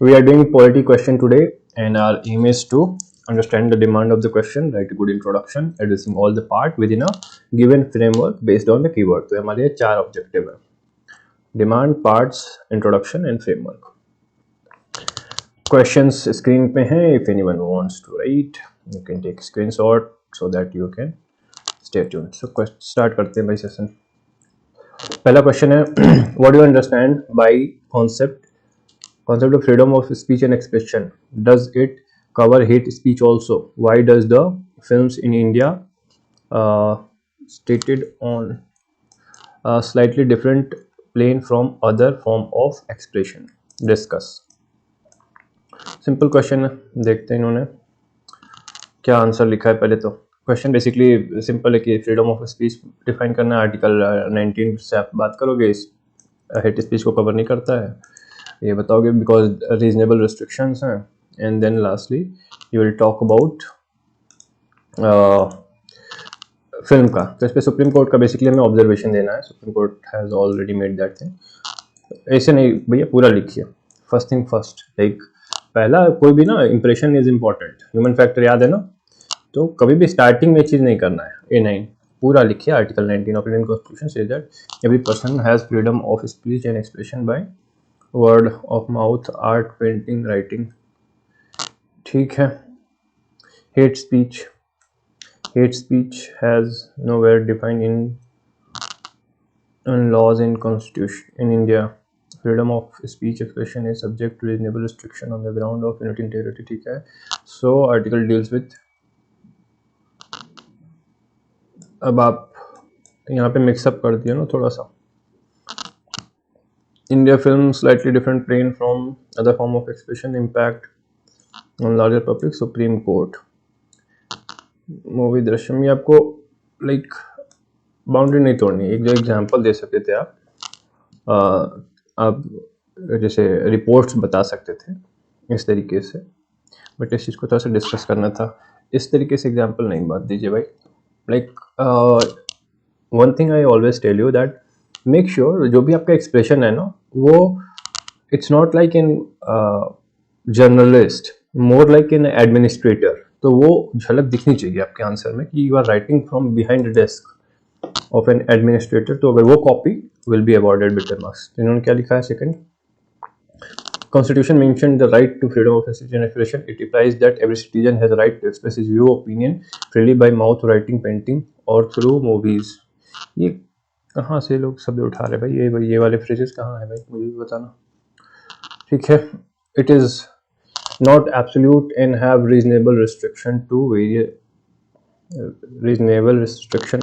We are doing polity question today, and our aim is to understand the demand of the question, write a good introduction, addressing all the part within a given framework based on the keyword. तो हमारे ये चार objective है: demand, parts, introduction and framework. Questions screen पे हैं. If anyone wants to write you can take screenshot so that you can stay tuned. So start करते हैं भाई सेशन. पहला क्वेश्चन है what do you understand by concept of freedom of speech and expression? Does it cover hate speech also? Why does the films in India stated on a slightly different plane from other form of expression? Discuss. Simple question है, देखते हैं इन्होंने क्या answer लिखा है. पहले तो question basically simple है कि फ्रीडम ऑफ स्पीच डिफाइन करना है. आर्टिकल 19 से आप बात करोगे, इस हेट स्पीच को कवर नहीं करता है, ये बताओगे बिकॉज रीजनेबल रिस्ट्रिक्शंस हैं. And then lastly you will talk about film का. तो इस पर सुप्रीम कोर्ट का बेसिकली हमें ऑब्जर्वेशन देना है. Supreme Court has already made that thing. ऐसे नहीं भैया, पूरा लिखिए. फर्स्ट थिंग फर्स्ट, लाइक पहला कोई भी ना impression is important. Human factor याद है ना, तो कभी भी स्टार्टिंग में चीज़ नहीं करना है. A9 पूरा लिखिए. Article 19 of Indian constitution says that every person has freedom of speech and expression by word of mouth, art, painting, writing. ठीक है. Hate speech has nowhere defined in laws in constitution in India. Freedom of speech expression is subject to reasonable restriction on the ground of unity integrity. ठीक है. So article deals with, अब आप यहाँ पे mix up कर दिया ना थोड़ा सा. India film slightly different plane from other form of expression, impact on larger public, Supreme Court. Movie Drishyam, ये आपको लाइक बाउंड्री नहीं तोड़नी. एक जो एग्जांपल दे सकते थे आप जैसे रिपोर्ट्स बता सकते थे इस तरीके से, बट इस चीज़ को थोड़ा सा डिस्कस करना था. इस तरीके से एग्जांपल नहीं बात दीजिए भाई. Like one thing I always tell you that make sure जो भी आपका एक्सप्रेशन है ना, वो it's not like in journalist, more like in administrator. तो वो झलक दिखनी चाहिए आपके आंसर में कि you are writing from behind the desk of an administrator. तो अगर वो copy will be awarded with marks. इन्होंने क्या लिखा है second, Constitution mentioned the right to freedom of speech and expression. It implies that every citizen has a right to express his view, opinion freely by mouth, writing, painting or through movies. ये कहाँ से लोग शब्द उठा रहे भाई? ये वाले फ्रेजेस कहाँ है भाई, मुझे भी बताना. ठीक है. It is not absolute and have reasonable restriction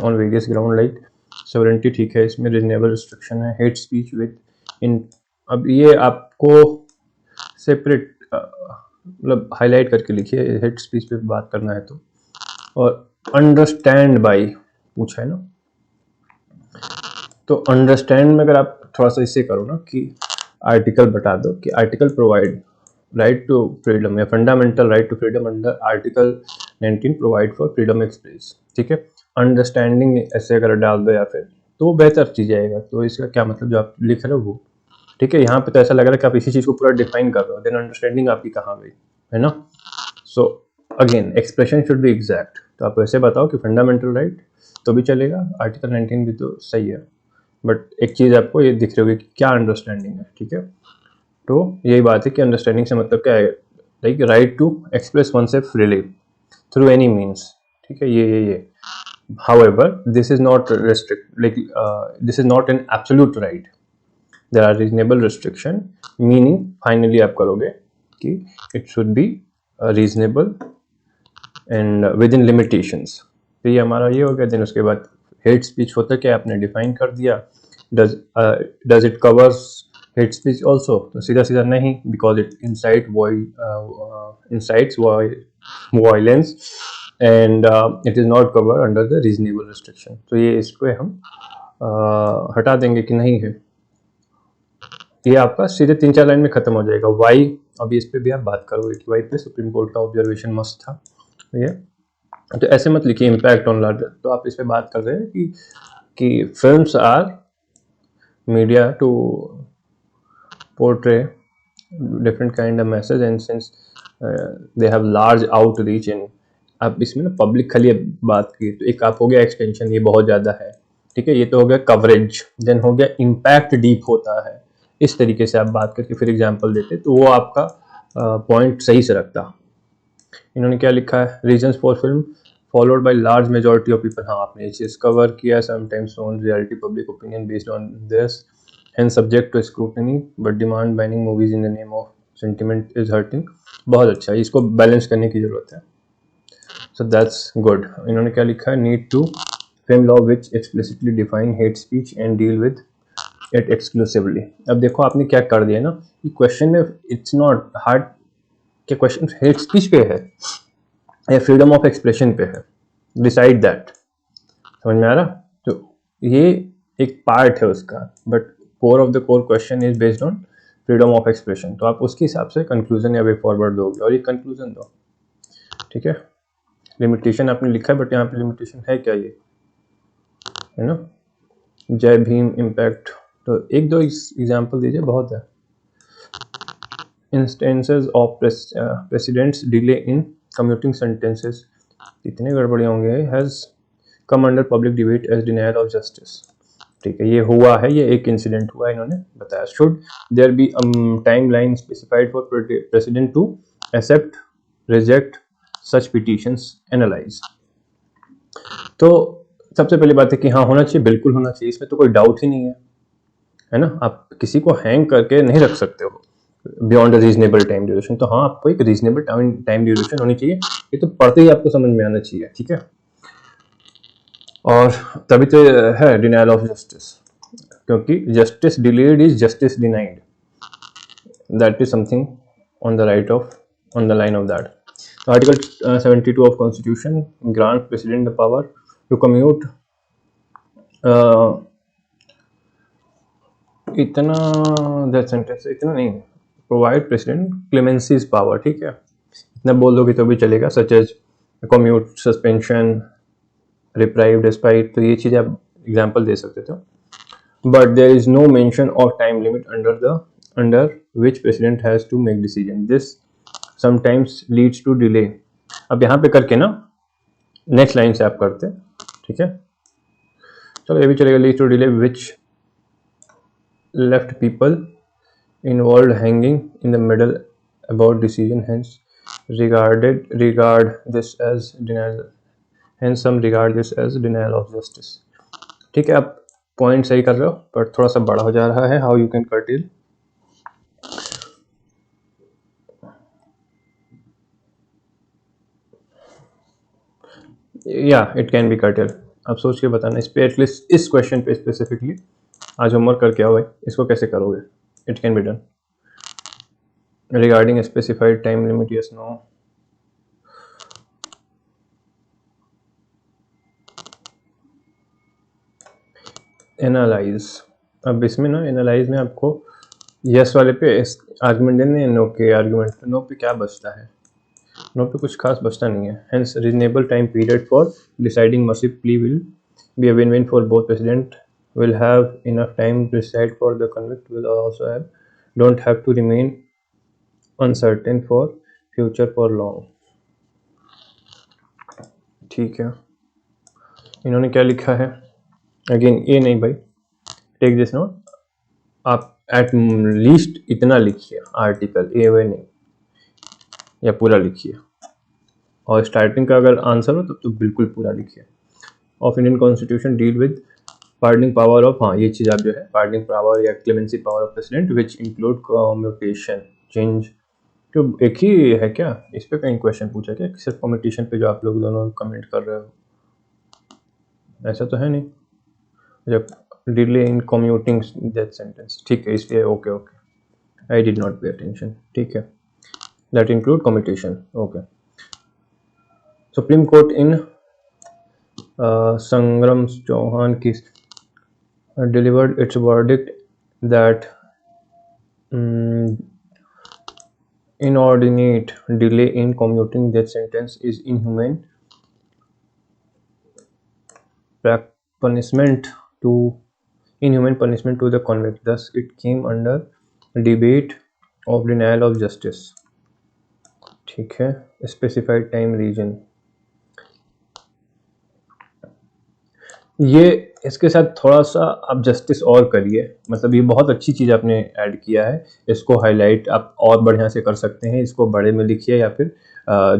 on various ground like sovereignty. ठीक है, इसमें reasonable restriction है. Hate speech with in, अब ये आपको सेपरेट मतलब हाईलाइट करके लिखिए. हेट स्पीच पे बात करना है तो. और अंडरस्टैंड बाय पूछा है ना, तो अंडरस्टैंड में अगर आप थोड़ा सा इससे करो ना कि आर्टिकल बता दो कि article provide right to freedom या fundamental right to freedom under article 19 provide for freedom express. ठीक है. अंडरस्टैंडिंग ऐसे अगर डाल दो या फिर, तो बेहतर चीज आएगा. तो इसका क्या मतलब जो आप लिख रहे हो वो. ठीक है. यहाँ पे तो ऐसा लग रहा है कि आप इसी चीज को पूरा डिफाइन कर रहे हो, देन अंडरस्टैंडिंग आपकी कहाँ गई, है ना. So again expression should be exact. तो आप ऐसे बताओ कि फंडामेंटल राइट तो भी चलेगा, आर्टिकल 19 भी तो सही है, बट एक चीज आपको ये दिख रही होगी कि क्या अंडरस्टैंडिंग है. ठीक है. तो यही बात है कि अंडरस्टैंडिंग से मतलब क्या है, like right to express oneself freely through any means. ठीक है. ये however this is not this is not an absolute right. There are reasonable restriction, meaning finally आप करोगे कि it should be reasonable and within limitations. तो ये हमारा ये हो गया. दिन उसके बाद हेट स्पीच होता क्या आपने डिफाइन कर दिया. does it covers hate speech also? तो सीधा सीधा नहीं, because it incites violence and it is not covered under the reasonable restriction. तो ये इसको हम हटा देंगे कि नहीं है. ये आपका सीधे 3-4 लाइन में खत्म हो जाएगा. वाई, अभी इस पे भी आप बात करोगे कि वाई पे सुप्रीम कोर्ट का ऑब्जर्वेशन मस्त था. ये तो ऐसे मत लिखिए इम्पैक्ट ऑन लार्जर. तो आप इस पे बात कर रहे हैं कि films are media to portray different kind of message, and since they have large outreach in, आप इसमें ना पब्लिक खाली बात की तो एक आप हो गया एक्सटेंशन, ये बहुत ज़्यादा है, ठीक है, ये तो हो गया कवरेज, देन हो गया इम्पैक्ट डीप होता है, इस तरीके से आप बात करके फिर एग्जांपल देते तो वो आपका पॉइंट सही से रखता। इन्होंने क्या लिखा है, reasons for film followed by large majority of people, हाँ आपने ये चीज़ कवर किया, sometimes on reality public opinion based on this and subject to scrutiny but demand banning movies in the name of sentiment is hurting, बहुत अच्छा, इसको balance करने की जरूरत है, सो दैट्स गुड। इन्होंने क्या लिखा है, need to frame law which explicitly define hate speech and deal with it exclusively. अब देखो आपने क्या कर दिया ना, कि क्वेश्चन में इट्स नॉट हार्ड, क्या क्वेश्चन हेट स्पीच पे है या फ्रीडम ऑफ एक्सप्रेशन पे है, डिसाइड दैट, समझ में आ रहा? तो ये एक पार्ट है उसका, but core of the core question is based on freedom of expression, तो आप उसके हिसाब से कंक्लूजन या वे फॉरवर्ड दोगे और ये कंक्लूजन दो, ठीक है। लिमिटेशन आपने लिखा है, बट यहाँ पे लिमिटेशन है क्या, ये है ना, जय भीम इम्पैक्ट, तो एक दो एग्जाम्पल दीजिए, बहुत है। Instances of presidents delay in commuting sentences, इतने गड़बड़ियाँ होंगे, has come under public debate as denial of justice, ठीक है, ये हुआ है, ये एक इंसिडेंट हुआ है, इन्होंने बताया। Should there be timeline specified for president to accept reject such petitions, analyse, तो सबसे पहली बात है कि हाँ होना चाहिए, बिल्कुल होना चाहिए, इसमें तो कोई डाउट ही नहीं है ना, आप किसी को हैंग करके नहीं रख सकते हो बियॉन्ड रीजनेबल टाइम ड्यूरेशन, तो हाँ आपको एक रीजनेबल टाइम ड्यूरेशन होनी चाहिए, ये तो पढ़ते ही आपको समझ में आना चाहिए, ठीक है, और तभी तो है डिनायल ऑफ जस्टिस, क्योंकि justice delayed is justice denied, that is something on the right of on the line of that. तो article 72 of constitution grant president the power to commute, इतना दैट सेंटेंस इतना नहीं, provide president clemency is power, ठीक है, इतना बोल दोगे तो भी चलेगा, such as commute, suspension, reprieve, despite, तो ये चीज़ आप एग्जाम्पल दे सकते थे, but there is no mention of time limit under which president has to make decision, this sometimes leads to delay. अब यहाँ पे करके ना नेक्स्ट लाइन से आप करते, ठीक है, चलो ये भी चलेगा, leads to delay which left people involved hanging in the middle about decision, hence regard this as denial, hence some regard this as denial of justice, ठीक है, आप पॉइंट सही कर रहे हो, पर थोड़ा सा बड़ा हो जा रहा है, हाउ यू कैन curtail, या इट कैन बी curtail, आप सोच के बताना, इस पे एटलीस्ट इस क्वेश्चन पे स्पेसिफिकली आज होमवर्क करके आओ भाई, इसको कैसे करोगे, it can be done regarding specified time limit, yes no, analyse, अब इसमें ना एनालाइज में आपको यस वाले पे आर्गुमेंट देने, नो के आर्गुमेंट, नो पे क्या बचता है, नो पे कुछ खास बचता नहीं है, hence reasonable time period for deciding mercy plea will be a win win for both, president will have enough time to decide for the convict will also have don't have to remain uncertain for future for long, ठीक है। इन्होंने क्या लिखा है, again ये नहीं भाई, take this note, आप एट लीस्ट इतना लिखिए, आर्टिकल ए वे नहीं, या पूरा लिखिए, और स्टार्टिंग का अगर आंसर हो तब तो बिल्कुल पूरा लिखिए। Of Indian constitution deal with pardoning power of, हाँ ये चीज़ आप जो है पार्डनिंग पावर या clemency power of president which include commutation change, तो एक ही है क्या, इस पे कहीं क्वेश्चन पूछा क्या, सिर्फ कम्यूटेशन पे जो आप लोग दोनों कमेंट कर रहे हो, ऐसा तो है नहीं, जब delay in commuting that sentence, ठीक है, इसलिए okay okay, I did not pay attention, ठीक है, that include commutation, okay. Supreme Court in Sangram Chauhan की delivered its verdict that inordinate delay in commuting death sentence is inhumane punishment to inhuman punishment to the convict. Thus, it came under debate of denial of justice, ठीक है, specified time reason, ये इसके साथ थोड़ा सा आप justice और करिए, मतलब ये बहुत अच्छी चीज़ आपने ऐड किया है, इसको हाईलाइट आप और बढ़िया से कर सकते हैं, इसको बड़े में लिखिए या फिर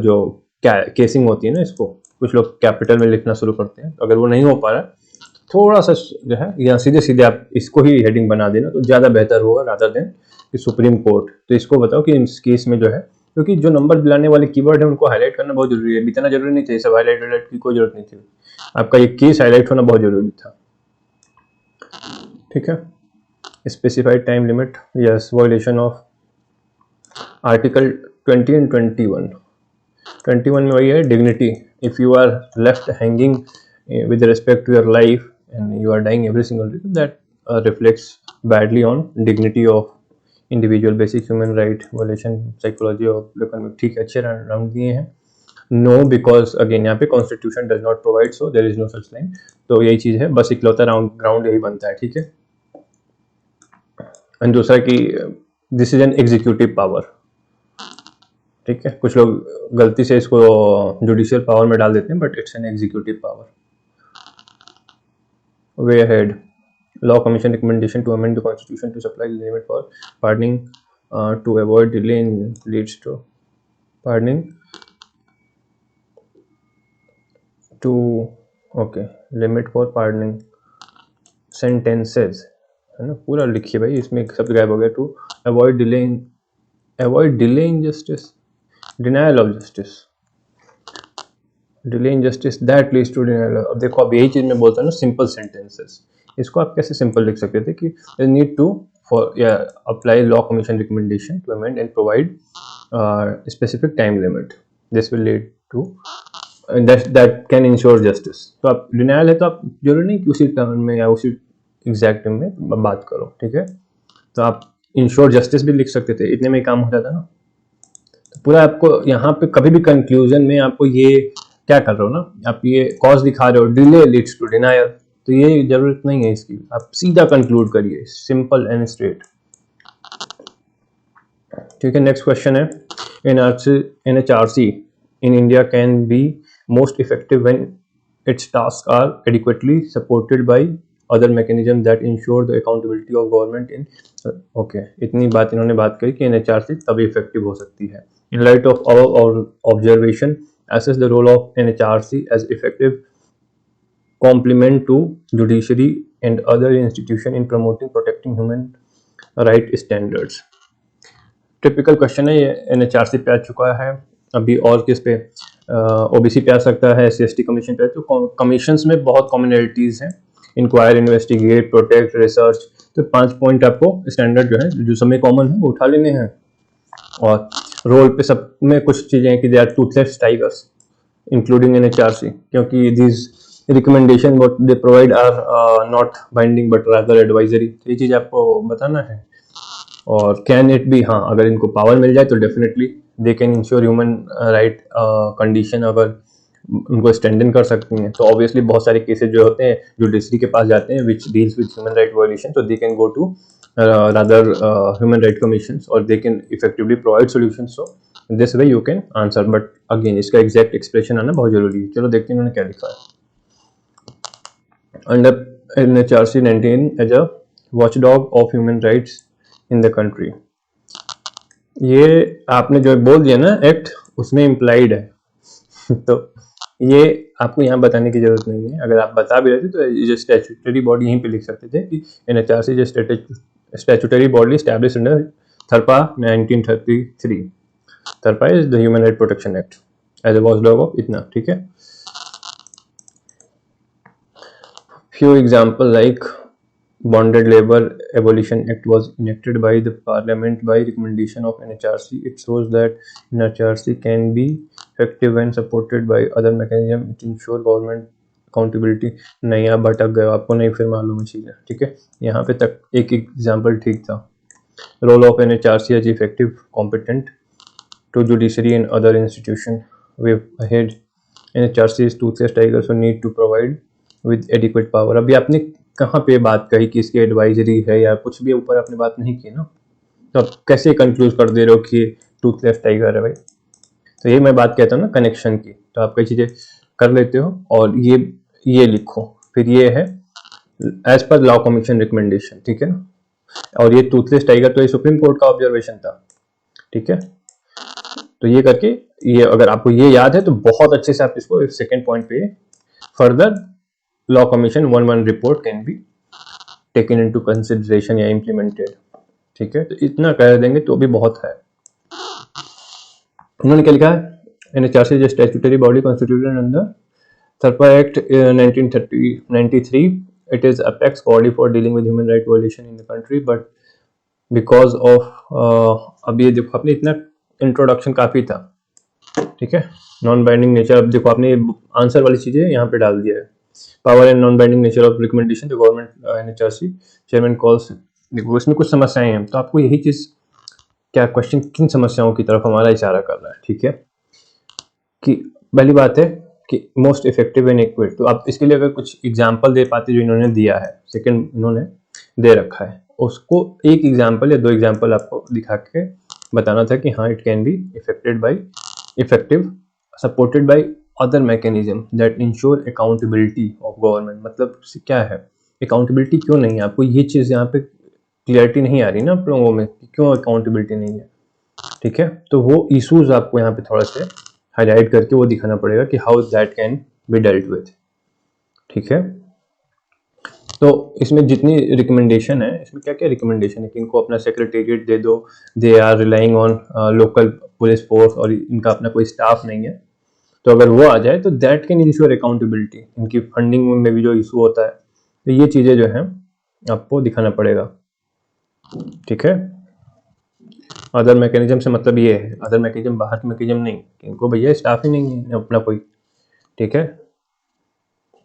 जो केसिंग होती है ना, इसको कुछ लोग कैपिटल में लिखना शुरू करते हैं, अगर वो नहीं हो पा रहा थोड़ा सा जो है या सीधे सीधे आप इसको ही हेडिंग बना देना तो ज़्यादा बेहतर होगा रादर देन कि सुप्रीम कोर्ट। तो इसको बताओ कि इस केस में जो है, क्योंकि जो नंबर दिलाने वाले कीवर्ड है उनको हाईलाइट करना बहुत जरूरी है, इतना जरूरी नहीं चाहिए सब हाईलाइट की कोई जरूरत नहीं थी, आपका ये केस हाईलाइट होना बहुत जरूरी था, ठीक है। Specified time limit, yes, violation of article 20 and 21 में वही है dignity, if you are left hanging with respect to your life and you are dying every single day, that reflects badly on dignity of individual, basic human right violation, psychology of economic, ठीक है, अच्छे round दिए हैं। No because again यहाँ पे Constitution does not provide, so there is no such line, तो यही चीज़ है, बस इकलौता ग्राउंड यही बनता है, ठीक है। एंड दूसरा कि this is an executive power, ठीक है, कुछ लोग गलती से इसको जुडिशियल पावर में डाल देते हैं, but it's an executive power. Way ahead, Law Commission recommendation to amend the Constitution to supply the limit for pardoning to avoid delay in leads to pardoning to okay limit for pardoning sentences, है ना, पूरा लिखिए भाई, इसमें सब गायब हो गया। To avoid delay in justice, denial of justice, delay in justice that leads to denial. अब देखो, अब यही चीज़ मैं बोलता हूँ ना, सिंपल सेंटेंसेस, इसको आप कैसे सिंपल लिख सकते थे कि need to for apply law commission recommendation to amend and provide specific time limit, this will lead to that can ensure justice. तो आप डिनायल है तो आप जरूरी नहीं कि उसी टर्म में या उसी एग्जैक्ट टर्म में बात करो, ठीक है, तो आप इंश्योर जस्टिस भी लिख सकते थे, इतने में ही काम हो जाता ना। तो पूरा आपको यहाँ पे कभी भी कंक्लूजन में आपको ये क्या कर रहे हो ना, आप ये कॉज दिखा रहे हो, डिले लीड्स टू डिनायल, तो ये जरूरत नहीं है इसकी, आप सीधा कंक्लूड करिए, सिंपल एंड स्ट्रेट, ठीक है। नेक्स्ट क्वेश्चन है, NHRC in India can be most effective when its tasks are adequately supported by other mechanisms that ensure the accountability of government in okay, इतनी बात इन्होंने बात कही कि NHRC तभी इफेक्टिव हो सकती है। In light of our observation, assess the role of NHRC as effective complement to judiciary and other institution in promoting protecting human right standards। Typical question है ये, NHRC पे आ चुका है, अभी और किस पे, OBC पे आ सकता है, SC/ST कमीशन पे। तो कमीशंस में बहुत कॉमनलिटीज हैं, इंक्वायर, इन्वेस्टिगेट, प्रोटेक्ट, रिसर्च, तो 5 पॉइंट आपको स्टैंडर्ड जो है जो समय कॉमन है वो उठा लेने हैं। और रोल पे सब में कुछ चीज़ें हैं कि they are toothless tigers including NHRC, क्योंकि this recommendation what they provide are not binding but rather advisory, ये चीज़ आपको बताना है। और कैन इट बी, हाँ, अगर इनको पावर मिल जाए तो definitely they can ensure human right condition, अगर उनको स्टैंड कर सकती हैं तो ऑब्वियसली बहुत सारे केसेस जो होते हैं जुडिशरी के पास जाते हैं which deals with human right violation, तो they can go to rather human right commissions और they can effectively provide solutions. So this way you can answer, but again इसका एग्जैक्ट एक्सप्रेशन आना बहुत जरूरी है। चलो देखते हैं इन्होंने क्या लिखा है। Under NHRC 19 as a watchdog of human rights in the country, ये आपने जो बोल दिया ना एक्ट, उसमें इम्प्लाइड है तो ये आपको यहाँ बताने की जरूरत नहीं है, अगर आप बता भी रहे थे तो ये स्टैट्यूटरी बॉडी यहीं पे लिख सकते थे कि NHRC जो स्टैट्यूटरी बॉडी एस्टैब्लिश्ड अंडर थरपा 1933, थरपा is the human right protection act as a watchdog of इतना, ठीक है। Few example like Bonded Labor Abolition Act was enacted by the Parliament by recommendation of NHRC. It shows that NHRC can be effective when supported by other mechanisms. It ensure government accountability। नहीं, आप भटक गए, आपको नहीं फिर मालूम है चीज़ें, ठीक है। यहाँ पे तक एक एग्जाम्पल ठीक था। Role of NHRC as effective competent to judiciary and other institution। Way ahead, NHRC is toothless tiger, so need to provide with adequate power। अभी आपने कहाँ पे बात कही कि इसकी एडवाइजरी है या कुछ भी ऊपर आपने बात नहीं की ना, तो आप कैसे कंक्लूड कर दे रहे हो कि टूथलेस टाइगर है भाई? तो ये मैं बात कहता हूँ ना कनेक्शन की, तो आप कई चीजें कर लेते हो और ये लिखो, फिर ये है as per law commission recommendation, ठीक है ना। और ये टूथलेस टाइगर तो ये सुप्रीम कोर्ट का ऑब्जर्वेशन था, ठीक है। तो ये करके, ये अगर आपको ये याद है तो बहुत अच्छे से आप इसको सेकेंड पॉइंट पे, further law commission 1-1 report can be taken into consideration या इम्प्लीमेंटेड, ठीक है। तो इतना कह देंगे तो भी बहुत है। उन्होंने क्या लिखा है, NHRC is a statutory body constituted under थर्पा act 1993. It is apex body for dealing with human right violation in the country, but because of अब ये देखो आपने इतना इंट्रोडक्शन काफी था, ठीक है। नॉन बाइंडिंग नेचर, अब देखो आपने आंसर वाली चीजें यहाँ पे डाल दिया है। Power and non binding nature of recommendation the government NHRC chairman calls, देखो इसमें कुछ समस्याएं हैं, तो आपको यही चीज, क्या क्वेश्चन किन समस्याओं की तरफ हमारा इशारा कर रहा है, ठीक है। कि पहली बात है कि मोस्ट इफेक्टिव एंड एक्यूरेट, तो आप इसके लिए अगर कुछ एग्जांपल दे पाते जो इन्होंने दिया है, सेकंड इन्होंने दे रखा है, उसको एक एग्जांपल या दो एग्जांपल आपको दिखा के बताना था कि हाँ it can be effective supported by other mechanism that ensure accountability of government. मतलब क्या है अकाउंटेबिलिटी, क्यों नहीं है? आपको ये चीज यहाँ पे क्लियरिटी नहीं आ रही ना आप लोगों में, क्यों अकाउंटेबिलिटी नहीं है, ठीक है। तो वो इश्यूज आपको यहाँ पे थोड़ा से हाईलाइट करके वो दिखाना पड़ेगा कि how that can be dealt with, ठीक है। तो इसमें जितनी रिकमेंडेशन है, इसमें क्या क्या रिकमेंडेशन है कि इनको अपना सेक्रेटेरिएट दे दो, they are relying on local police force और इनका अपना कोई स्टाफ नहीं है, तो अगर वो आ जाए तो दैट कैन इंश्योर अकाउंटेबिलिटी। इनकी फंडिंग में भी जो इशू होता है, तो ये चीज़ें जो हैं आपको दिखाना पड़ेगा, ठीक है। अदर मैकेनिज्म से मतलब ये है, अदर मैकेनिज्म बाहर मैकेनिज्म नहीं, इनको भैया स्टाफ ही नहीं है अपना कोई, ठीक है।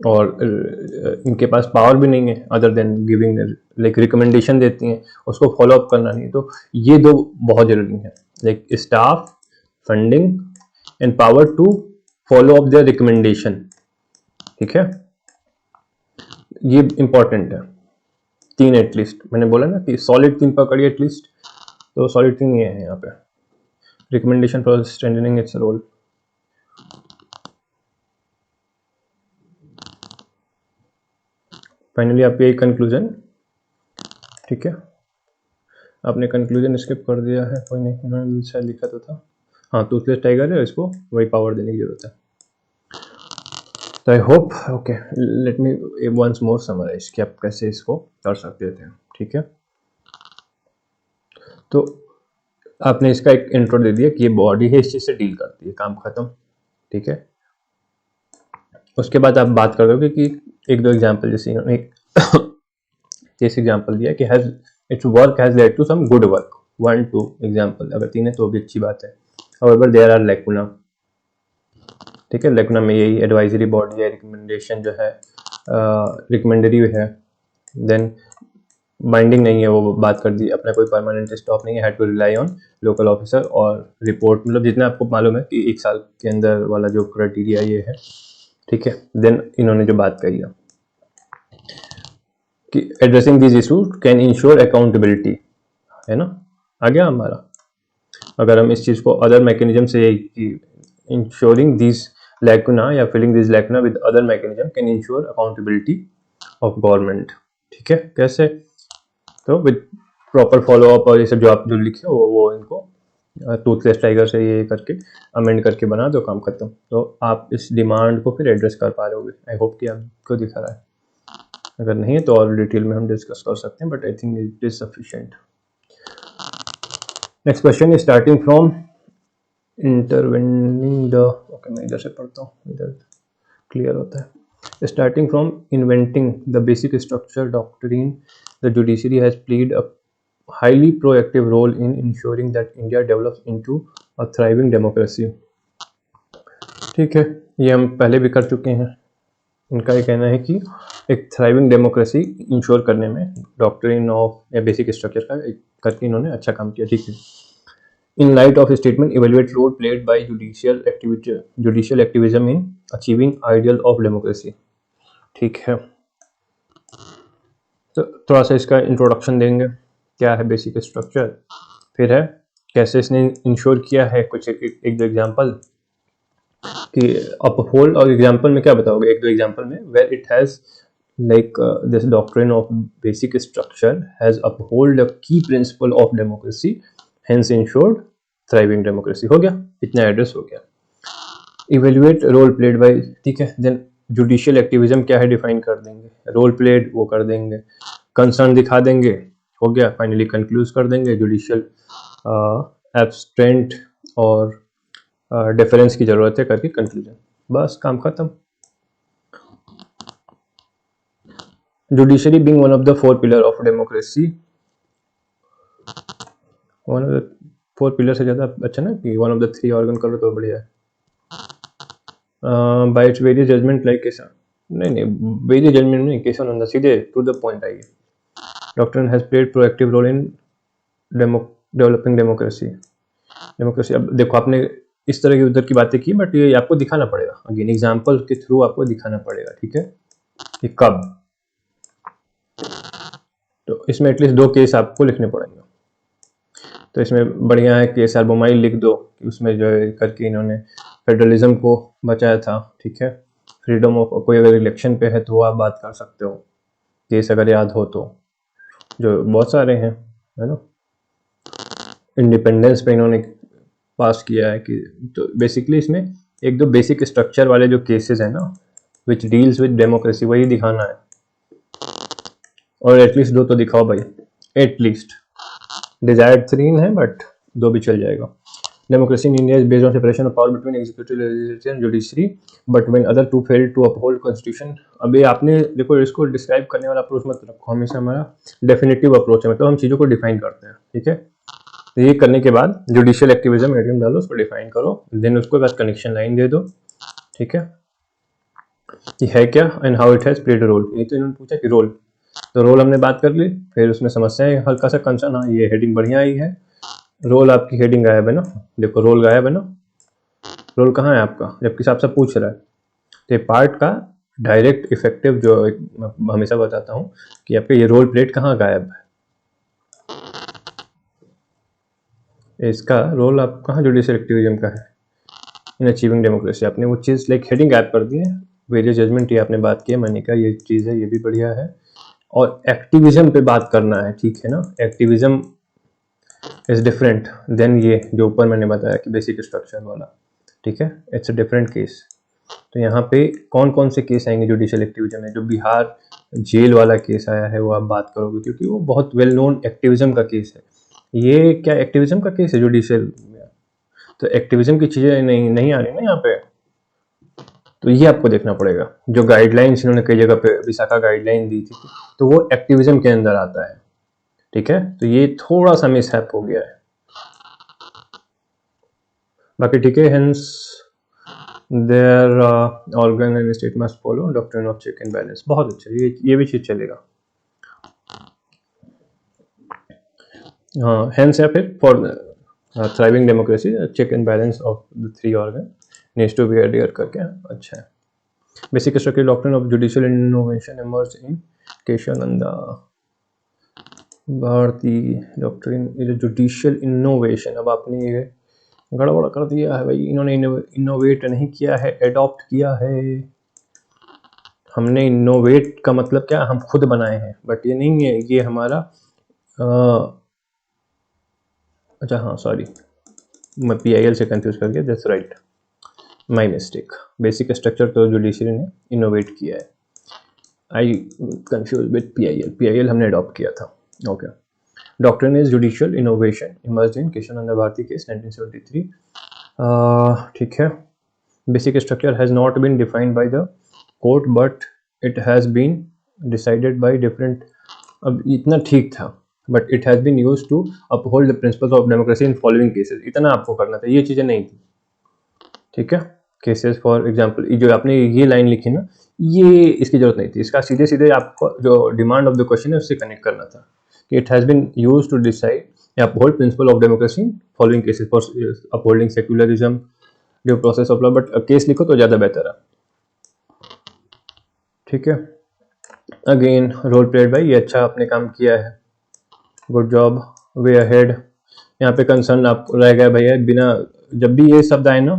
और इनके पास पावर भी नहीं है other than giving, like recommendation देती हैं उसको फॉलो अप करना नहीं। तो ये दो बहुत जरूरी है, like staff, funding and power to follow up their recommendation, ठीक है। ये इंपॉर्टेंट है, तीन एटलीस्ट, मैंने बोला ना कि सॉलिड तीन पकड़िए एटलीस्ट, तो सॉलिड तीन ये है यहाँ पे, recommendation for strengthening its role. Finally आपके एक कंक्लूजन, ठीक है। आपने कंक्लूजन स्किप कर दिया है, कोई नहीं, उन्होंने शायद लिखा तो था, हाँ टूथलेस टाइगर है, इसको वही पावर देने की जरूरत है। तो I hope okay, let me once more summarise कि आप कैसे इसको कर सकते थे, ठीक है। तो आपने इसका एक इंट्रो दे दिया कि ये बॉडी है, इस चीज से डील करती है, काम खत्म, ठीक है। उसके बाद आप बात कर दोगे कि एक दो एग्जाम्पल, जैसे इन्होंने जैसे एग्जाम्पल दिया कि has its work has led to some good work, 1-2 example, अगर 3 है तो भी अच्छी बात है। हाउएवर देयर आर लैकुना, ठीक है। लैकुना में यही एडवाइजरी बॉडी है, रिकमेंडेशन जो है रिकमेंडरी है, देन बाइंडिंग नहीं है, वो बात कर दी, अपना कोई परमानेंट स्टॉप नहीं है, had to rely on local officer और रिपोर्ट, मतलब जितना आपको मालूम है कि 1 साल के अंदर वाला जो क्राइटेरिया ये है, ठीक है। देन इन्होंने जो बात कही है कि addressing this issue can ensure accountability, है ना, आ गया हमारा। अगर हम इस चीज को अदर मैकेनिज्म से इंश्योरिंग दिस लैकुना या filling this lacuna with other mechanism can ensure accountability of government, ठीक है। कैसे? तो विद प्रॉपर फॉलो अप और ये सब जो आप जो लिखे वो इनको टूथलेस टाइगर से ये करके अमेंड करके बना दो, काम खत्म। तो आप इस डिमांड को फिर एड्रेस कर पा रहे होगे, आई होप कि आपको दिखा रहा है। अगर नहीं है तो और डिटेल में हम डिस्कस कर सकते हैं, but I think it is sufficient. Next question is starting from intervening the, okay मैं इधर से पढ़ता हूँ, इधर क्लियर होता है। Starting from inventing the basic structure doctrine, the judiciary has played a highly proactive role in ensuring that India develops into a thriving democracy, ठीक है। ये हम पहले भी कर चुके हैं। इनका ये कहना है कि एक थ्राइविंग डेमोक्रेसी इंश्योर करने में डॉक्ट्रिन ऑफ या बेसिक स्ट्रक्चर का करके इन्होंने अच्छा काम किया, ठीक है। In light of statement evaluate role played by judicial activism in achieving ideal of democracy, ठीक है। तो थोड़ा सा इसका इंट्रोडक्शन देंगे, क्या है बेसिक स्ट्रक्चर। फिर है कैसे इसने इंश्योर किया है, कुछ एक दो एग्जांपल कि अपहोल्ड, और एग्जांपल में क्या बताओगे, एक दो एग्जांपल में where it has like this doctrine of basic structure has uphold a key principle of democracy, hence ensured thriving democracy। हो गया, इतना एड्रेस हो गया। इवेल्युएट रोल प्लेड बाय, ठीक है। देन जुडिशियल एक्टिविज्म क्या है डिफाइन कर देंगे, रोल प्लेड वो कर देंगे, कंसर्न दिखा देंगे, हो गया। फाइनली कंक्लूज कर देंगे जुडिशियल एब्स्ट्रेंट और डिफरेंस की जरूरत है करके कंक्लूजन, बस काम खत्म। Judiciary being one of the four pillar of democracy, one of the four pillar से ज़्यादा अच्छा ना कि one of the three organ करो तो बढ़िया है। By its various judgement like case, नहीं वेरियस जजमेंट नहीं, केस ऑन द, सीधे टू द पॉइंट आइए। Doctor has played proactive role in developing democracy. अब देखो आपने इस तरह की उधर की बातें की, बट ये आपको दिखाना पड़ेगा, अगेन एग्जाम्पल के थ्रू आपको दिखाना पड़ेगा, ठीक है, कि कब। तो इसमें एटलीस्ट दो केस आपको लिखने पड़ेंगे। तो इसमें बढ़िया है केस एल्बोमाइल लिख दो, कि उसमें जो है करके इन्होंने फेडरलिज्म को बचाया था, ठीक है। फ्रीडम ऑफ, कोई अगर इलेक्शन पे है तो वो आप बात कर सकते हो, केस अगर याद हो तो, जो बहुत सारे हैं, है ना। इंडिपेंडेंस पे इन्होंने पास किया है कि, तो बेसिकली इसमें एक दो बेसिक स्ट्रक्चर वाले जो केसेस हैं ना, विच डील्स विद डेमोक्रेसी, वही दिखाना है। और एटलीस्ट दो तो दिखाओ भाई, एटलीस्ट। डिजायर्ड 3 है बट 2 भी चल जाएगा। Democracy in India is based on separation of power between executive, legislative and judiciary, but when other two fail to uphold Constitution. अब ये आपने देखो, इसको डिस्क्राइब करने वाला अप्रोच मत रखो, हमेशा हमारा डेफिनेटिव अप्रोच है, मतलब हम चीज़ों को डिफाइन करते हैं, ठीक है। तो ये करने के बाद जुडिशियल एक्टिविज्म एडियम डालो, उसको डिफाइन करो, देन उसके बाद कनेक्शन लाइन दे दो, ठीक है, कि है क्या and how it has played a role. ये तो इन्होंने पूछा कि रोल, तो रोल हमने बात कर ली, फिर उसमें समस्याएं, हल्का सा कंसर्न, हाँ ये हेडिंग बढ़िया आई है। रोल आपकी हेडिंग गायब है ना, देखो रोल गायब है ना, रोल कहाँ है आपका, जबकि साहब से पूछ रहा है। तो ये पार्ट का डायरेक्ट इफेक्टिव जो मैं हमेशा बताता हूँ कि आपके ये रोल प्लेट कहाँ गायब है, इसका रोल आप कहाँ जुडिशियल एक्टिविज्म का है इन अचीविंग डेमोक्रेसी। आपने वो चीज़ लाइक हेडिंग गायब कर दी है। वेरियस जजमेंट ये आपने बात की है, मैंने कहा ये चीज़ है, ये भी बढ़िया है। और एक्टिविज्म पे बात करना है, ठीक है ना। एक्टिविज्म इज डिफरेंट देन ये जो ऊपर मैंने बताया कि बेसिक स्ट्रक्चर वाला, ठीक है, इट्स अ डिफरेंट केस। तो यहाँ पे कौन कौन से केस आएंगे जुडिशियल एक्टिविज्म में, जो बिहार जेल वाला केस आया है वो आप बात करोगे, क्योंकि वो बहुत वेल नोन एक्टिविज्म का केस है। ये क्या एक्टिविज्म का केस है जुडिशियल में, तो एक्टिविज्म की चीज़ें नहीं आ रही ना यहाँ पे, तो ये आपको देखना पड़ेगा। जो गाइडलाइंस इन्होंने कई जगह पे विशाखा गाइडलाइन दी थी, तो वो एक्टिविज्म के अंदर आता है, ठीक है। तो ये थोड़ा सा मिसहैप हो गया है, बाकी ठीक है। Hence their organ and state must follow doctrine of check and balance, बहुत अच्छा, ये भी चीज़ चलेगा। हाँ, हेंस या फिर for thriving democracy check and balance of the three organ needs to be adhere करके, अच्छा है। Basic structure doctrine of judicial innovation emerge in Kesavananda Bharati doctrine is judicial innovation. अब आपने ये गड़बड़ कर दिया है भाई, इन्होंने इनोवेट नहीं किया है, एडॉप्ट किया है। हमने इनोवेट का मतलब क्या, हम खुद बनाए हैं, बट ये नहीं है, ये हमारा अच्छा हाँ सॉरी, मैं PIL से कंफ्यूज कर गया, that's right, my mistake. Basic structure तो जुडिशरी ने इनोवेट किया है, आई कंफ्यूज विद PIL हमने अडॉप्ट किया था, okay. Doctrine is judicial innovation emerged in Kesavananda Bharati case 1973, ठीक है। Basic structure has not been defined by the court but it has been decided by different, अब इतना ठीक था, but it has been used to uphold the principles of democracy in following cases, इतना आपको करना था, ये चीज़ें नहीं थी, ठीक है। केसेस फॉर एग्जांपल, ये जो आपने ये लाइन लिखी ना, ये इसकी जरूरत नहीं थी, इसका सीधे सीधे आपको जो डिमांड ऑफ द क्वेश्चन है उससे कनेक्ट करना था कि it has been used to decide uphold principle of democracy in following cases for upholding secularism due process of law, but case लिखो तो ज़्यादा बेहतर है, ठीक है। अगेन रोल प्लेड भाई, ये अच्छा आपने काम किया है, गुड जॉब, वे अहेड। यहाँ पे कंसर्न आप रह गया भैया, बिना जब भी ये शब्द आए ना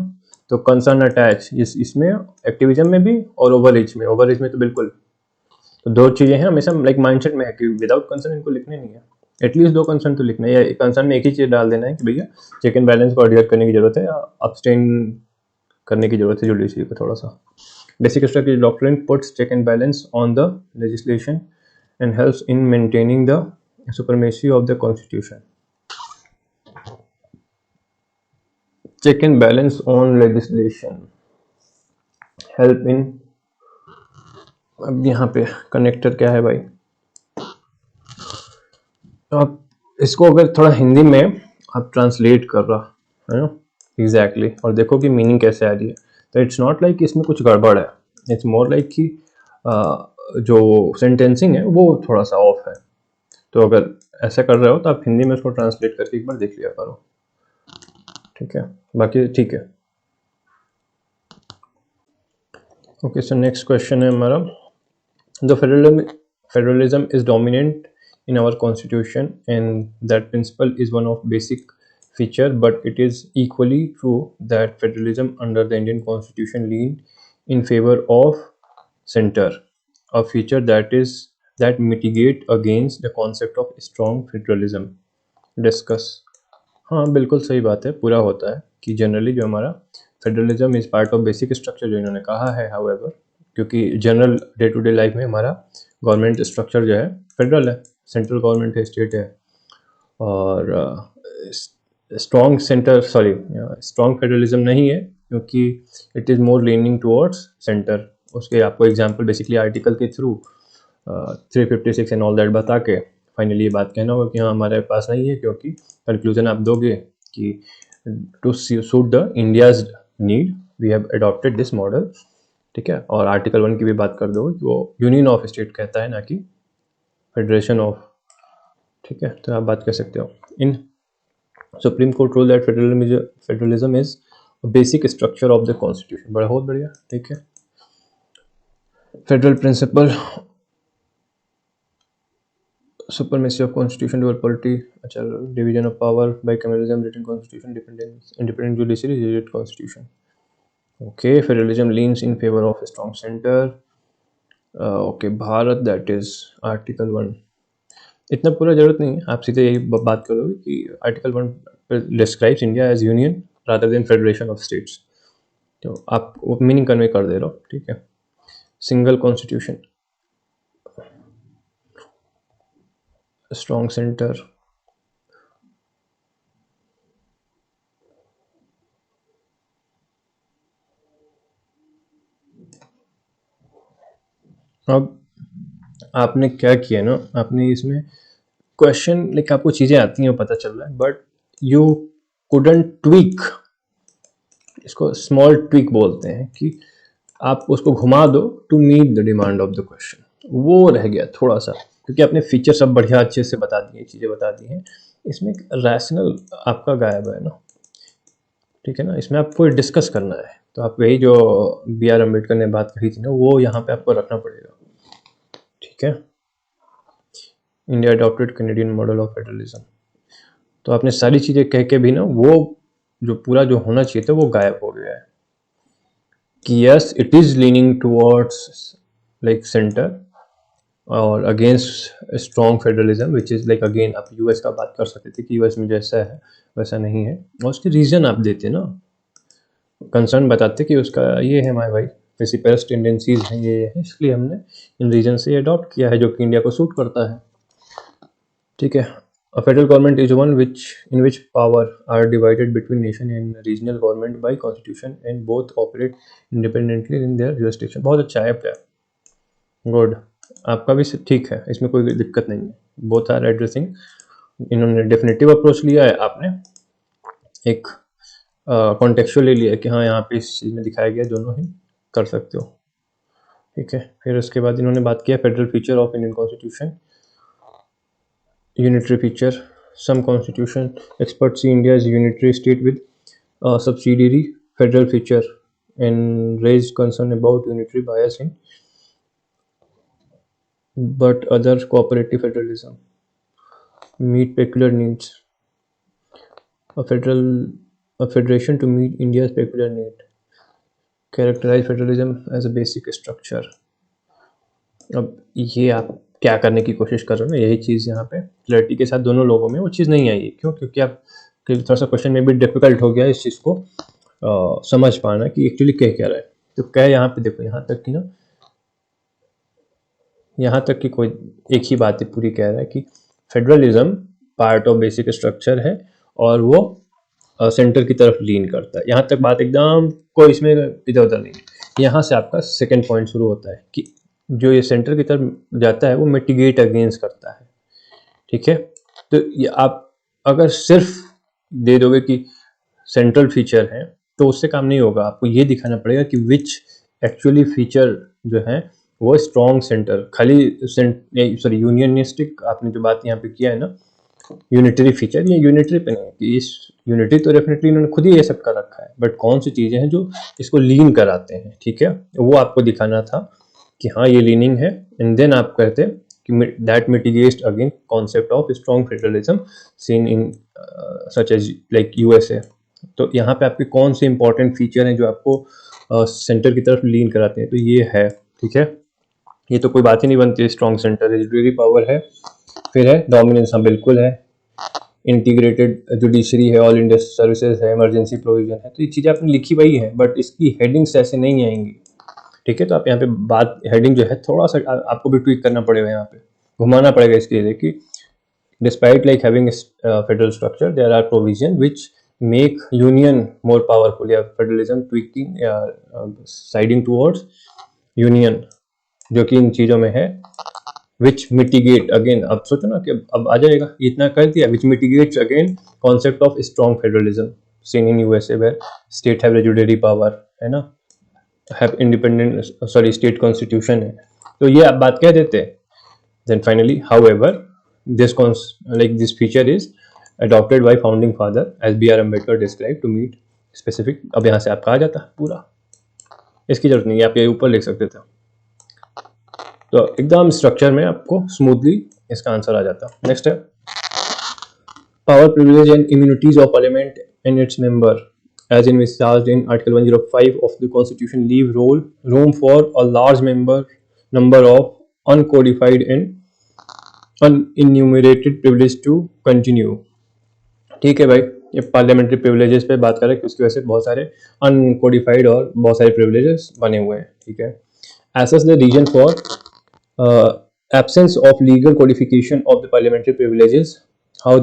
तो कंसर्न अटैच, इसमें एक्टिविज्म में भी और ओवर एज में तो बिल्कुल। तो दो चीजें हैं हमेशा लाइक माइंडसेट में है कि विदाउट कंसर्न इनको लिखने नहीं है, एटलीस्ट दो कंसर्न तो लिखना है, या कंसर्न में एक ही चीज डाल देना है कि भैया चेक एंड बैलेंस को एडजस्ट करने की जरूरत है, या abstain करने की जरूरत है जुडिशरी को थोड़ा सा। Basic structure doctrine puts check and balance on the legislation and helps in maintaining the supremacy of the Constitution. Check and balance on legislation help in, अब यहाँ पे कनेक्टर क्या है भाई, तो आप इसको अगर थोड़ा हिंदी में आप ट्रांसलेट कर रहा है ना एग्जैक्टली, और देखो कि मीनिंग कैसे आ रही है, तो इट्स नॉट लाइक इसमें कुछ गड़बड़ है, इट्स मोर लाइक कि जो सेंटेंसिंग है वो थोड़ा सा ऑफ है। तो अगर ऐसा कर रहे हो तो आप हिंदी में उसको ट्रांसलेट करके एक बार देख लिया करो, ठीक है, बाकी ठीक है। ओके, सो नेक्स्ट क्वेश्चन है हमारा, the federalism is dominant in our constitution and that principle is one of basic feature, but it is equally true that federalism under the Indian constitution lean in favor of center, a feature that mitigate against the concept of strong federalism. Discuss. हाँ बिल्कुल सही बात है, पूरा होता है कि generally जो हमारा federalism is part of basic structure जो इन्होंने कहा है, हाउएवर क्योंकि general day to day life में हमारा गवर्नमेंट स्ट्रक्चर जो है फेडरल है, सेंट्रल गवर्नमेंट है, स्टेट है, और स्ट्रॉन्ग फेडरलिज्म नहीं है क्योंकि it is more leaning towards centre. उसके आपको एग्जांपल बेसिकली आर्टिकल के थ्रू 356 एंड ऑल दैट बता के फाइनली ये बात कहना होगा कि हाँ हमारे पास नहीं है, क्योंकि कंक्लूजन आप दोगे कि to suit the India's need we have adopted this model, ठीक है। और आर्टिकल 1 की भी बात कर दो कि वो यूनियन ऑफ स्टेट कहता है ना कि फेडरेशन ऑफ, ठीक है, तो आप बात कर सकते हो। In Supreme Court rule that federalism is basic structure of the constitution, बहुत बढ़िया, ठीक है। Federal principle supremacy of constitution dual polity, अच्छा, division of power, bicameralism, written constitution, independent judiciary, rigid constitution. Okay, federalism leans in favor of a strong center. Okay, Bharat, that is article 1, इतना पूरा जरूरत नहीं है, आप सीधे यही बात करोगे कि article 1 describes India as union rather than federation of states, तो आप मीनिंग कन्वे कर दे रहे हो, ठीक है। सिंगल कॉन्स्टिट्यूशन, स्ट्रॉन्ग सेंटर, अब आपने क्या किया ना, आपने इसमें क्वेश्चन लाइक आपको चीज़ें आती हैं पता चल रहा है, बट यू कुडंट ट्वीक, इसको स्मॉल ट्वीक बोलते हैं कि आप उसको घुमा दो to meet the demand of the question, वो रह गया थोड़ा सा, क्योंकि आपने फीचर सब बढ़िया अच्छे से बता दिए, चीज़ें बता दी हैं, इसमें रैशनल आपका गायब है ना, ठीक है ना, इसमें आपको डिस्कस करना है, तो आप वही जो B.R. अम्बेडकर ने बात कही थी ना वो यहाँ पे आपको रखना पड़ेगा, ठीक है। India adopted Canadian model of federalism, तो आपने सारी चीज़ें कह के भी ना वो जो पूरा जो होना चाहिए था वो गायब हो गया है कि yes it is leaning towards like centre और against strong federalism which is like, again आप यूएस का बात कर सकते थे कि यूएस में जैसा है वैसा नहीं है, और उसके रीज़न आप देते ना, कंसर्न बताते कि उसका ये है हमारे भाई प्रिंसिपल्स टेंडेंसीज हैं, ये है, इसलिए हमने इन रीजन से अडॉप्ट किया है जो कि इंडिया को सूट करता है, ठीक है। A federal government is one in which power are divided between nation and regional government by constitution and both operate independently in their jurisdiction। बहुत अच्छा है प्यार, गुड, आपका भी ठीक है, इसमें कोई दिक्कत नहीं है, बोथ आर एड्रेसिंग, इन्होंने डेफिनेटिव अप्रोच लिया है, आपने एक कॉन्टेक्चुअल ले लिया कि हाँ यहाँ पे इस चीज़ में दिखाया गया, दोनों ही कर सकते हो, ठीक है। फिर उसके बाद इन्होंने बात किया federal feature of Indian constitution, unitary feature. Some constitution experts see India as a unitary state with a subsidiary federal feature and raised concern about unitary bias in but other cooperative federalism meet peculiar needs. a federation to meet India's peculiar need, characterize federalism as a basic structure. अब ये आप क्या करने की कोशिश कर रहे हो ना, यही चीज़ यहाँ पे क्लैरिटी के साथ दोनों लोगों में वो चीज़ नहीं आई। क्यों? क्योंकि आप थोड़ा सा क्वेश्चन में भी डिफिकल्ट हो गया इस चीज़ को समझ पाना कि एक्चुअली कह क्या रहा है। तो कह यहाँ पे देखो, यहाँ तक कि ना, यहाँ तक कि कोई एक ही बात है पूरी कह रहा है कि federalism part of basic structure है और वो सेंटर की तरफ लीन करता है। यहाँ तक बात एकदम कोई इसमें इधर उधर नहीं है। यहाँ से आपका सेकंड पॉइंट शुरू होता है कि जो ये सेंटर की तरफ जाता है वो मिटिगेट अगेंस्ट करता है। ठीक है, तो ये आप अगर सिर्फ दे दोगे कि सेंट्रल फीचर है तो उससे काम नहीं होगा। आपको ये दिखाना पड़ेगा कि विच एक्चुअली फीचर जो है वो स्ट्रॉन्ग सेंटर, खाली सॉरी यूनियनिस्टिक आपने जो बात यहाँ पे किया है ना, यूनिटरी फीचर, ये यूनिटरी पे नहीं कि इस यूनिटरी तो डेफिनेटली इन्होंने खुद ही ये सब कर रखा है, बट कौन सी चीजें हैं जो इसको लीन कराते हैं। ठीक है, वो आपको दिखाना था कि हाँ ये लीनिंग है, एंड देन आप कहते हैं कि that mitigates again concept of strong federalism seen in such as like USA. तो यहाँ पे आपके कौन से इंपॉर्टेंट फीचर हैं जो आपको सेंटर की तरफ लीन कराते हैं, तो ये है। ठीक है, ये तो कोई बात ही नहीं बनती। स्ट्रॉन्ग सेंटर, रेजिडरी पावर है, फिर है डोमिनेंस, हाँ बिल्कुल है, इंटीग्रेटेड जुडिशरी है, ऑल इंडिया सर्विसेज है, इमरजेंसी प्रोविजन है। तो ये चीज़ें आपने लिखी हुई है, बट इसकी हेडिंग्स ऐसे नहीं आएंगी। ठीक है, तो आप यहाँ पे बात हेडिंग जो है थोड़ा सा आपको भी ट्वीक करना पड़ेगा, यहाँ पे घुमाना पड़ेगा इसके लिए कि despite like having federal structure there are provision which make union more powerful, या federalism tweaking siding towards union, जो कि इन चीज़ों में है। विच मिटिगेट अगेन, अब सोचो ना कि अब आ जाएगा, इतना कर दिया, which mitigates again concept of strong federalism seen in USA where state have residuary power, है ना, have independent sorry state constitution है। तो ये आप बात कह देते हैं। Then finally however this feature is adopted by founding father as B.R. Ambedkar described to meet specific। अब यहाँ से आपका आ जाता है पूरा, इसकी जरूरत नहीं है, आप ये ऊपर लिख सकते थे। तो एकदम स्ट्रक्चर में आपको स्मूथली इसका आंसर आ जाता। नेक्स्ट है power, privilege and immunities of parliament and its member as envisaged in Article 105 of the Constitution leave room for a large number of uncodified and unenumerated privileges to continue। ठीक है भाई, ये parliamentary privileges पे बात कर रहे हैं कि उसकी वजह से बहुत सारे अनकोडिफाइड और बहुत सारे प्रिविलेजेस बने हुए हैं। ठीक है, assess the reason for absence of legal codification of the parliamentary privileges, how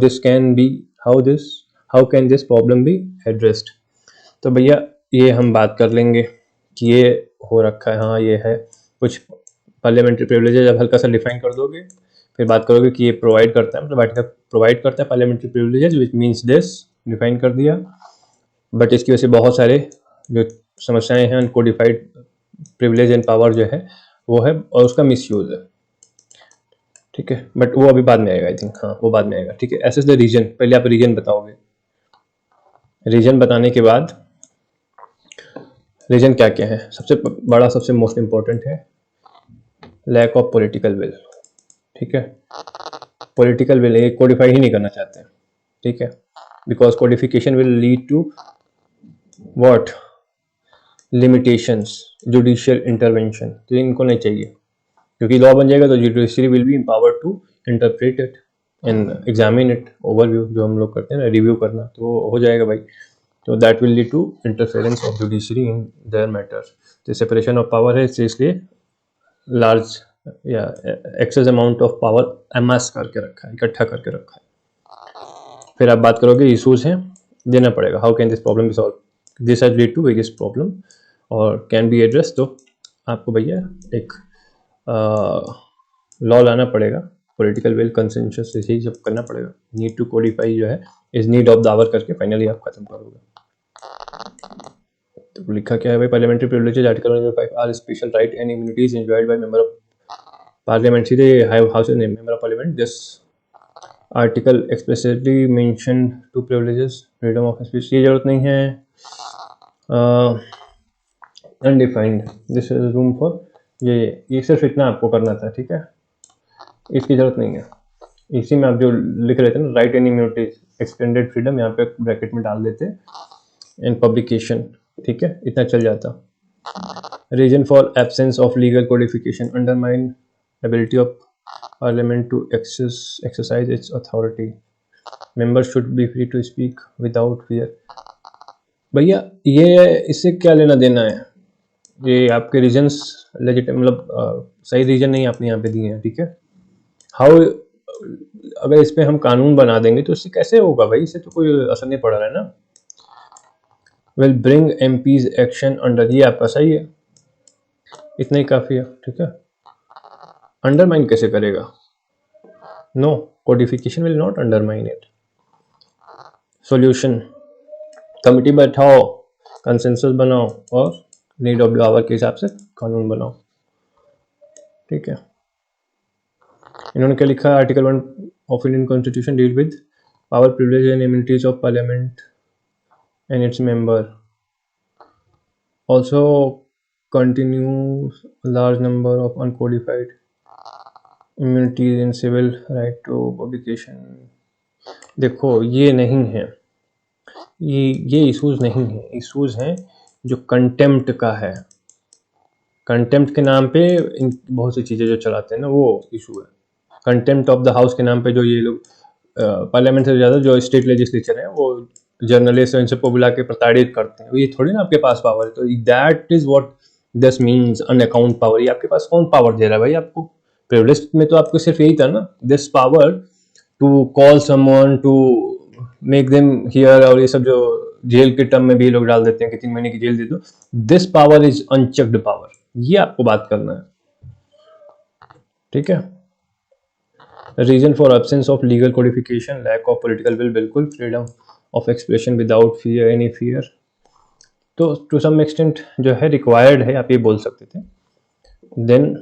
can this problem be addressed। तो भैया ये हम बात कर लेंगे कि ये हो रखा है, हाँ ये है कुछ पार्लियामेंट्री प्रिविलेजेस। जब हल्का सा डिफाइन कर दोगे फिर बात करोगे कि ये प्रोवाइड करता है, मतलब प्रोवाइड करता है parliamentary privileges which means this, define कर दिया। बट इसकी वजह से बहुत सारे जो समस्याएं हैं, अनकोडिफाइड प्रिविलेज एंड पावर जो है वो है, और उसका मिसयूज है। ठीक है, बट वो अभी बाद में आएगा, आई थिंक, हाँ वो बाद में आएगा। ठीक है, एसेस द रीजन, पहले आप रीजन बताओगे। रीजन बताने के बाद रीजन क्या क्या है, सबसे बड़ा सबसे मोस्ट इंपॉर्टेंट है लैक ऑफ पॉलिटिकल विल। ठीक है, पॉलिटिकल विल, ये कोडिफाई ही नहीं करना चाहते हैं। ठीक है, because codification will lead to what, limitations, judicial intervention. तो इनको नहीं चाहिए, क्योंकि लॉ बन जाएगा तो judiciary will be empowered to interpret it and examine it, overview जो हम लोग करते हैं ना, रिव्यू करना, तो हो जाएगा भाई। तो that will lead to interference of judiciary in their matters. तो सेपरेशन ऑफ पावर है, इसलिए लार्ज या excess amount of power amass करके रखा है, इकट्ठा करके रखा है। फिर आप बात करोगे इशूज हैं, देना पड़ेगा, how can this problem be solve, this has lead to various problem और कैन बी एड्रेस। तो आपको भैया एक लॉ लाना पड़ेगा, पॉलिटिकल विल, कंसेंसस, यही सब करना पड़ेगा। नीड टू कोडिफाई जो है is need of the hour करके फाइनली आप खत्म करोगे। तो लिखा क्या है भाई, parliamentary privileges article 105 are special right and immunities enjoyed by member of parliament. सीधे house is member of parliament. This article expressly mention to privileges freedom of speech, ये जरूरत नहीं है। Undefined, this is room for, ये सिर्फ इतना आपको करना था। ठीक है, इसकी जरूरत नहीं है। इसी में आप जो लिख रहे थे ना, right and immunities, extended freedom यहाँ पे ब्रैकेट में डाल देते, एंड पब्लिकेशन, ठीक है, इतना चल जाता। Reason for absence of legal codification, undermine ability of parliament to exercise its authority, members should be free to speak without fear. भैया ये इससे क्या लेना देना है, ये आपके रीजन्स मतलब सही रीजन नहीं आपने यहाँ पे दिए हैं, ठीक है। हाउ, अगर इस पे हम कानून बना देंगे तो इससे कैसे होगा भाई, इससे तो कोई असर नहीं पड़ रहा है ना। Will bring MPs action under, ये आपका सही है, इतना ही काफी है, ठीक है। अंडरमाइन कैसे करेगा, no, codification will not undermine it. Solution, committee बैठाओ, कंसेंसस बनाओ और नीड ऑफ द आवर के हिसाब से कानून बनाओ, ठीक है। इन्होंने क्या लिखा, article 1 of Indian constitution deal with power, privilege and immunities of parliament and its member, also continue large number of uncodified immunities in civil right to publication. देखो ये नहीं है, ये इशूज़ नहीं है, इशूज़ हैं जो कंटेम्प्ट का है, कंटेम्प्ट के नाम पे बहुत सी चीज़ें जो चलाते हैं ना, वो इशू है। कंटेम्प्ट ऑफ द हाउस के नाम पे जो ये लोग पार्लियामेंट से ज़्यादा जो स्टेट लेजिस्लेचर है वो जर्नलिस्ट इन सबको बुला के प्रताड़ित करते हैं, ये थोड़ी ना आपके पास पावर है। तो that is what this means un account power. ये आपके पास कौन पावर दे रहा है भाई आपको, प्रिविलेज में तो आपको सिर्फ यही था ना, this power to call someone to make them hear, और ये सब जो जेल के टर्म में भी लोग डाल देते हैं कि 3 महीने की जेल दे दो, this power is unchecked power, ये आपको बात करना है, ठीक है। Reason for absence of legal codification, lack of political will, बिल्कुल, freedom of expression without fear, any fear, तो टू सम एक्सटेंट जो है रिक्वायर्ड है, आप ये बोल सकते थे। देन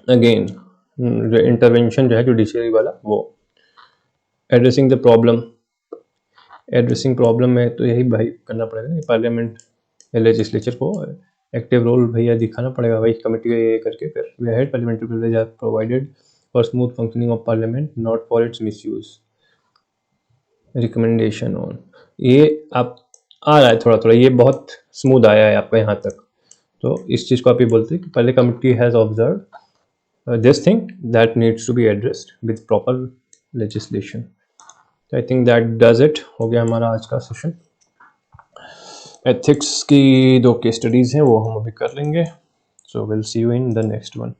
अगेन जो इंटरवेंशन जो है जुडिशरी वाला, वो addressing the problem, addressing problem में तो यही भाई करना पड़ेगा ना, पार्लियामेंट लेजिस्लेचर को एक्टिव रोल भैया दिखाना पड़ेगा भाई, कमेटी ये करके। फिर we had parliamentary privilege are provided for smooth functioning of parliament, not for its misuse. Recommendation on, ये आप आ रहा है थोड़ा थोड़ा, ये बहुत स्मूथ आया है आपका यहाँ तक, तो इस चीज़ को आप ये बोलते हैं कि पहले committee has observe this thing that needs to be addressed with proper legislation. I think that does it, हो गया हमारा आज का सेशन। एथिक्स की 2 केस स्टडीज़ हैं वो हम अभी कर लेंगे, so will see you in the next one.